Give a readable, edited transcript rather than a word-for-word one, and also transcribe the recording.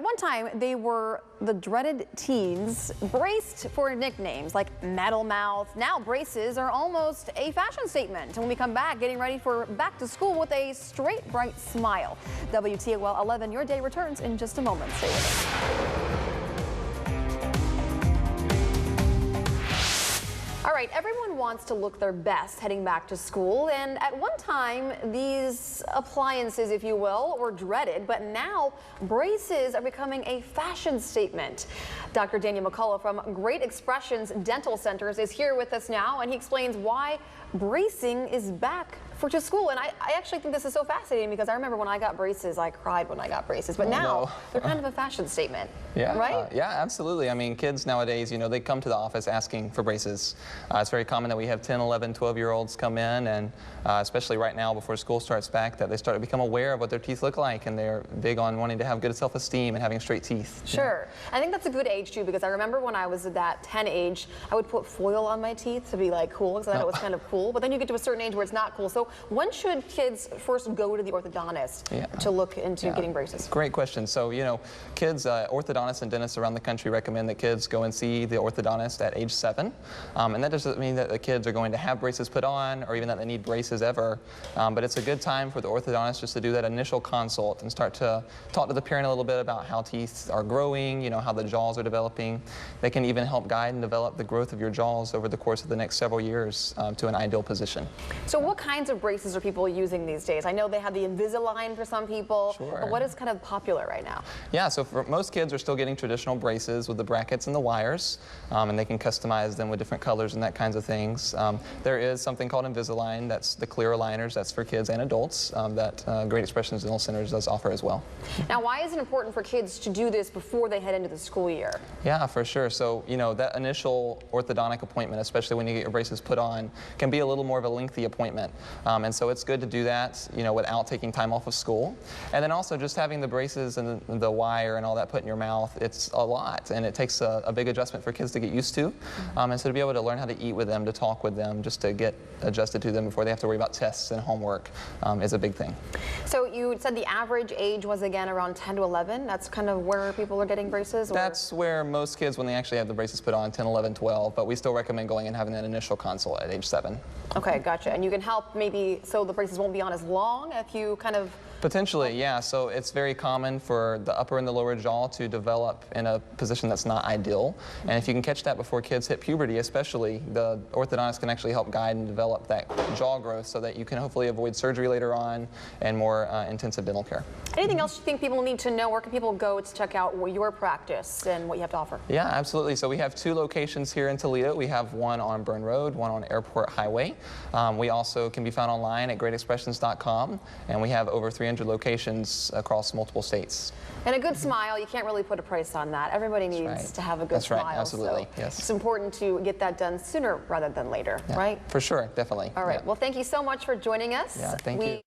one time, they were the dreaded teens, braced for nicknames like Metal Mouth. Now braces are almost a fashion statement. And when we come back, getting ready for back to school with a straight, bright smile. WTOL 11, your day returns in just a moment. Stay with us. All right, everyone wants to look their best heading back to school, and at one time, these appliances, if you will, were dreaded, but now braces are becoming a fashion statement. Dr. Daniel McCullough from Great Expressions Dental Centers is here with us now, and he explains why bracing is back to school. And I actually think this is so fascinating because I remember when I got braces, I cried when I got braces, but now they're kind of a fashion statement. Yeah, right? Yeah, absolutely. I mean, kids nowadays, you know, they come to the office asking for braces. It's very common that we have 10, 11, 12-year-olds come in, and especially right now before school starts back, that they start to become aware of what their teeth look like, and they're big on wanting to have good self-esteem and having straight teeth. Sure. I think that's a good age too, because I remember when I was at that 10 age, I would put foil on my teeth to be like cool, because I thought it was kind of cool, but then you get to a certain age where it's not cool. So when should kids first go to the orthodontist to look into getting braces? Great question. So, you know, kids, orthodontists and dentists around the country recommend that kids go and see the orthodontist at age 7. And that doesn't mean that the kids are going to have braces put on or even that they need braces ever. But it's a good time for the orthodontist just to do that initial consult and start to talk to the parent a little bit about how teeth are growing, you know, how the jaws are developing. They can even help guide and develop the growth of your jaws over the course of the next several years to an ideal position. So what kinds of braces are people using these days? I know they have the Invisalign for some people, but what is kind of popular right now? Yeah, so for most kids are still getting traditional braces with the brackets and the wires, and they can customize them with different colors and that kinds of things. There is something called Invisalign, that's the clear aligners, that's for kids and adults, that Great Expressions Dental Centers does offer as well. Now, why is it important for kids to do this before they head into the school year? Yeah, for sure. So, you know, that initial orthodontic appointment, especially when you get your braces put on, can be a little more of a lengthy appointment. And so it's good to do that, you know, without taking time off of school. And then also just having the braces and the wire and all that put in your mouth, it's a lot, and it takes a big adjustment for kids to get used to. And so to be able to learn how to eat with them, to talk with them, just to get adjusted to them before they have to worry about tests and homework is a big thing. So you said the average age was again around 10 to 11. That's kind of where people are getting braces? Or? That's where most kids, when they actually have the braces put on, 10, 11, 12, but we still recommend going and having that initial consult at age 7. Okay, gotcha. And you can help maybe so the braces won't be on as long if you kind of... Potentially, yeah. So it's very common for the upper and the lower jaw to develop in a position that's not ideal. And if you can catch that before kids hit puberty especially, the orthodontist can actually help guide and develop that jaw growth so that you can hopefully avoid surgery later on and more intensive dental care. Anything else you think people need to know? Where can people go to check out your practice and what you have to offer? Yeah, absolutely. So we have 2 locations here in Toledo. We have one on Burn Road, one on Airport Highway. We also can be found online at greatexpressions.com, and we have over 300 locations across multiple states. And a good smile, you can't really put a price on that. Everybody needs to have a good smile. That's right, absolutely, so yes. It's important to get that done sooner rather than later, right? For sure, definitely. All right, well, thank you so much for joining us. Yeah, thank you.